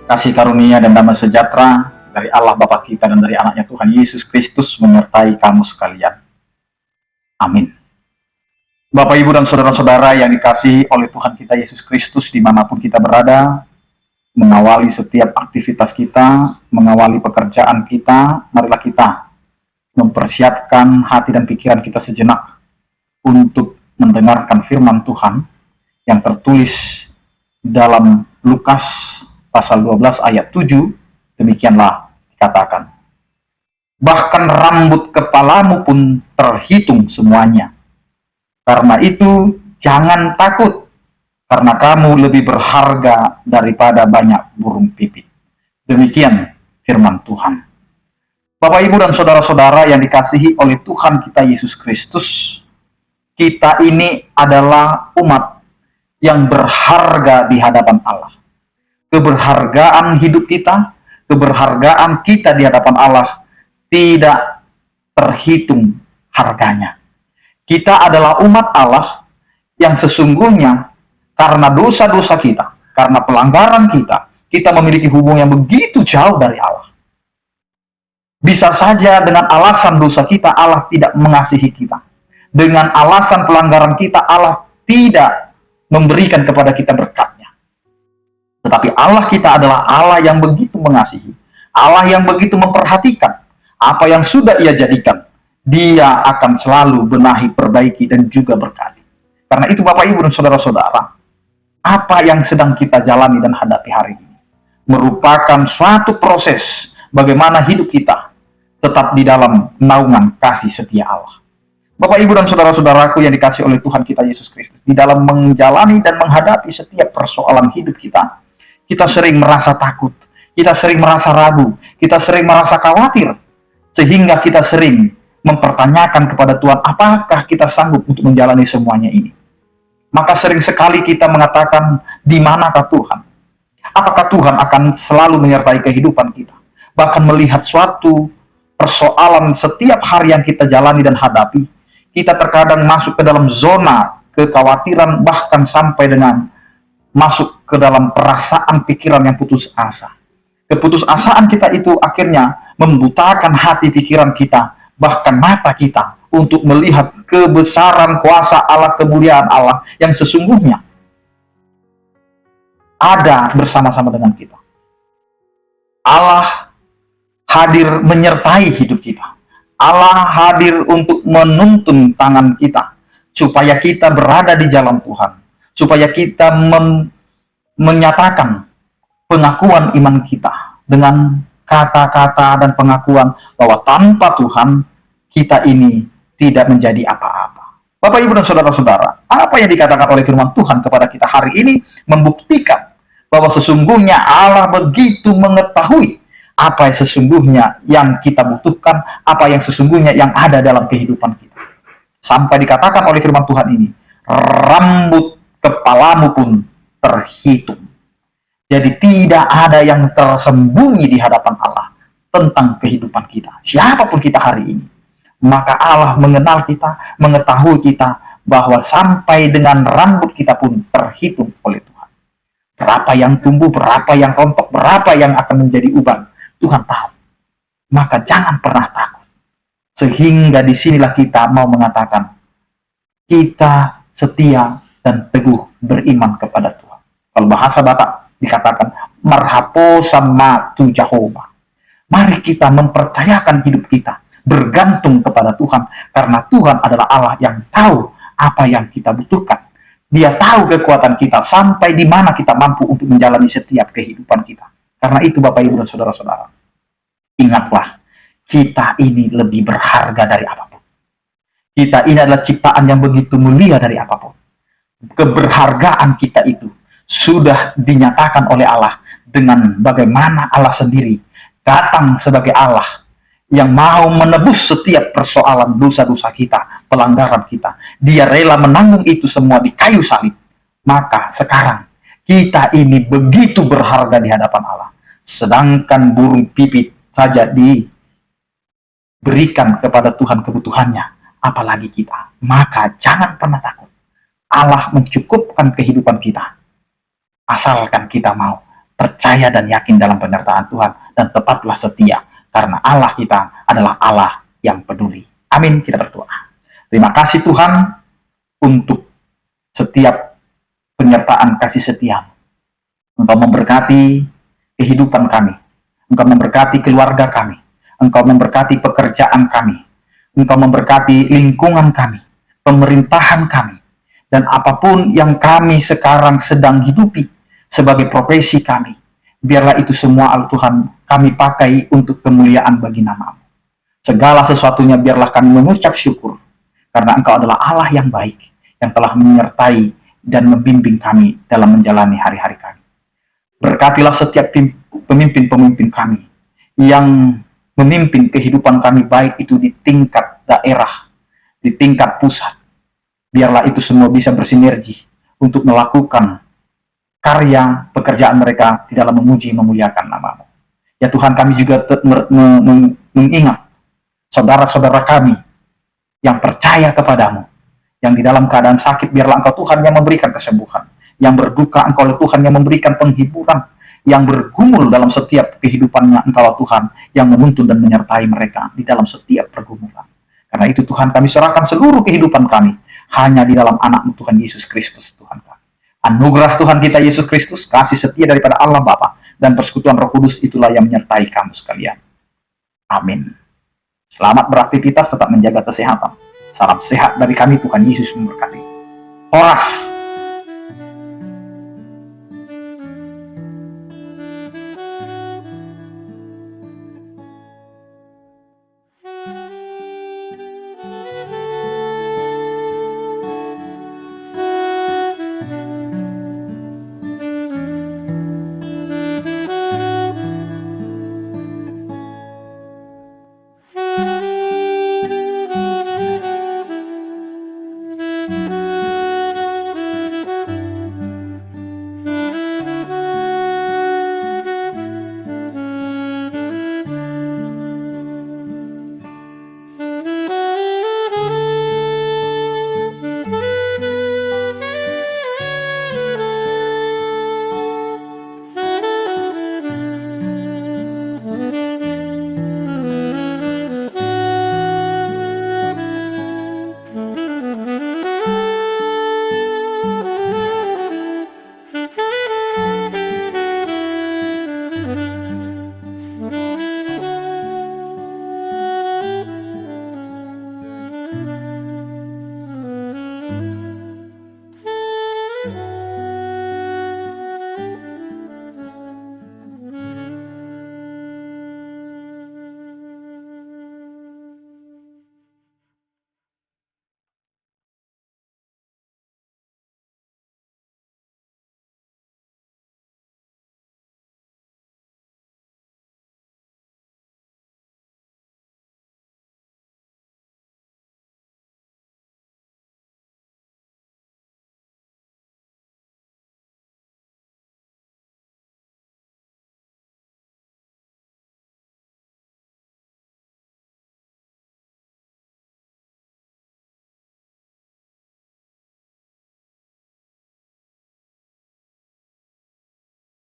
Kasih karunia dan damai sejahtera dari Allah Bapa kita dan dari anaknya Tuhan Yesus Kristus menyertai kamu sekalian. Amin. Bapak, Ibu, dan saudara-saudara yang dikasihi oleh Tuhan kita Yesus Kristus dimanapun kita berada, mengawali setiap aktivitas kita, mengawali pekerjaan kita, marilah kita mempersiapkan hati dan pikiran kita sejenak untuk mendengarkan firman Tuhan yang tertulis dalam Lukas pasal 12 ayat 7, demikianlah dikatakan. Bahkan rambut kepalamu pun terhitung semuanya. Karena itu jangan takut, karena kamu lebih berharga daripada banyak burung pipit. Demikian firman Tuhan. Bapak, Ibu, dan saudara-saudara yang dikasihi oleh Tuhan kita Yesus Kristus, kita ini adalah umat yang berharga di hadapan Allah. Keberhargaan hidup kita, keberhargaan kita di hadapan Allah tidak terhitung harganya. Kita adalah umat Allah yang sesungguhnya karena dosa-dosa kita, karena pelanggaran kita memiliki hubungan yang begitu jauh dari Allah. Bisa saja dengan alasan dosa kita, Allah tidak mengasihi kita. Dengan alasan pelanggaran kita, Allah tidak memberikan kepada kita berkatnya. Tetapi Allah kita adalah Allah yang begitu mengasihi, Allah yang begitu memperhatikan apa yang sudah Ia jadikan. Dia akan selalu benahi, perbaiki, dan juga berkati. Karena itu Bapak, Ibu, dan saudara-saudara, apa yang sedang kita jalani dan hadapi hari ini merupakan suatu proses bagaimana hidup kita tetap di dalam naungan kasih setia Allah. Bapak, Ibu, dan saudara-saudaraku yang dikasihi oleh Tuhan kita Yesus Kristus, di dalam menjalani dan menghadapi setiap persoalan hidup kita, kita sering merasa takut, kita sering merasa ragu, kita sering merasa khawatir, sehingga kita sering mempertanyakan kepada Tuhan, apakah kita sanggup untuk menjalani semuanya ini? Maka sering sekali kita mengatakan, di manakah Tuhan? Apakah Tuhan akan selalu menyertai kehidupan kita? Bahkan melihat suatu persoalan setiap hari yang kita jalani dan hadapi, kita terkadang masuk ke dalam zona kekhawatiran, bahkan sampai dengan masuk ke dalam perasaan pikiran yang putus asa. Keputusasaan kita itu akhirnya membutakan hati pikiran kita, bahkan mata kita, untuk melihat kebesaran kuasa Allah, kemuliaan Allah yang sesungguhnya ada bersama-sama dengan kita. Allah hadir menyertai hidup kita. Allah hadir untuk menuntun tangan kita, supaya kita berada di jalan Tuhan, supaya kita menyatakan pengakuan iman kita dengan kata-kata dan pengakuan bahwa tanpa Tuhan kita ini tidak menjadi apa-apa. Bapak, Ibu, dan saudara-saudara, apa yang dikatakan oleh firman Tuhan kepada kita hari ini membuktikan bahwa sesungguhnya Allah begitu mengetahui apa yang sesungguhnya yang kita butuhkan, apa yang sesungguhnya yang ada dalam kehidupan kita. Sampai dikatakan oleh firman Tuhan ini, rambut kepalamu pun terhitung. Jadi tidak ada yang tersembunyi di hadapan Allah tentang kehidupan kita, siapapun kita hari ini. Maka Allah mengenal kita, mengetahui kita, bahwa sampai dengan rambut kita pun terhitung oleh Tuhan. Berapa yang tumbuh, berapa yang rontok, berapa yang akan menjadi uban, Tuhan tahu. Maka jangan pernah takut. Sehingga disinilah kita mau mengatakan, kita setia dan teguh beriman kepada Tuhan. Kalau bahasa Batak dikatakan, marhapo sama tu Jehovah. Mari kita mempercayakan hidup kita, bergantung kepada Tuhan, karena Tuhan adalah Allah yang tahu apa yang kita butuhkan. Dia tahu kekuatan kita, sampai di mana kita mampu untuk menjalani setiap kehidupan kita. Karena itu Bapak, Ibu, dan saudara-saudara, ingatlah, kita ini lebih berharga dari apapun. Kita ini adalah ciptaan yang begitu mulia dari apapun. Keberhargaan kita itu sudah dinyatakan oleh Allah dengan bagaimana Allah sendiri datang sebagai Allah yang mau menebus setiap persoalan dosa-dosa kita, pelanggaran kita. Dia rela menanggung itu semua di kayu salib. Maka sekarang kita ini begitu berharga di hadapan Allah. Sedangkan burung pipit saja diberikan kepada Tuhan kebutuhannya, apalagi kita. Maka jangan pernah takut. Allah mencukupkan kehidupan kita, asalkan kita mau percaya dan yakin dalam penyertaan Tuhan, dan tetaplah setia, karena Allah kita adalah Allah yang peduli. Amin, kita berdoa. Terima kasih Tuhan untuk setiap penyertaan kasih setia. Engkau memberkati kehidupan kami, Engkau memberkati keluarga kami, Engkau memberkati pekerjaan kami, Engkau memberkati lingkungan kami, pemerintahan kami, dan apapun yang kami sekarang sedang hidupi sebagai profesi kami, biarlah itu semua Tuhan kami pakai untuk kemuliaan bagi nama-Mu. Segala sesuatunya biarlah kami mengucap syukur, karena Engkau adalah Allah yang baik, yang telah menyertai dan membimbing kami dalam menjalani hari-hari kami. Berkatilah setiap pemimpin-pemimpin kami yang memimpin kehidupan kami, baik itu di tingkat daerah, di tingkat pusat. Biarlah itu semua bisa bersinergi untuk melakukan karya pekerjaan mereka di dalam memuji memuliakan nama-Mu. Ya Tuhan, kami juga mengingat saudara-saudara kami yang percaya kepadamu, yang di dalam keadaan sakit, biarlah Engkau Tuhan yang memberikan kesembuhan, yang berduka Engkau Tuhan yang memberikan penghiburan, yang bergumul dalam setiap kehidupannya Engkau Tuhan yang menuntun dan menyertai mereka di dalam setiap pergumulan. Karena itu Tuhan, kami serahkan seluruh kehidupan kami hanya di dalam anak-Mu Tuhan Yesus Kristus Tuhan kami. Anugerah Tuhan kita Yesus Kristus, kasih setia daripada Allah Bapa, dan persekutuan Roh Kudus itulah yang menyertai kamu sekalian. Amin. Selamat beraktivitas, tetap menjaga kesehatan. Salam sehat dari kami, Tuhan Yesus memberkati. Horas.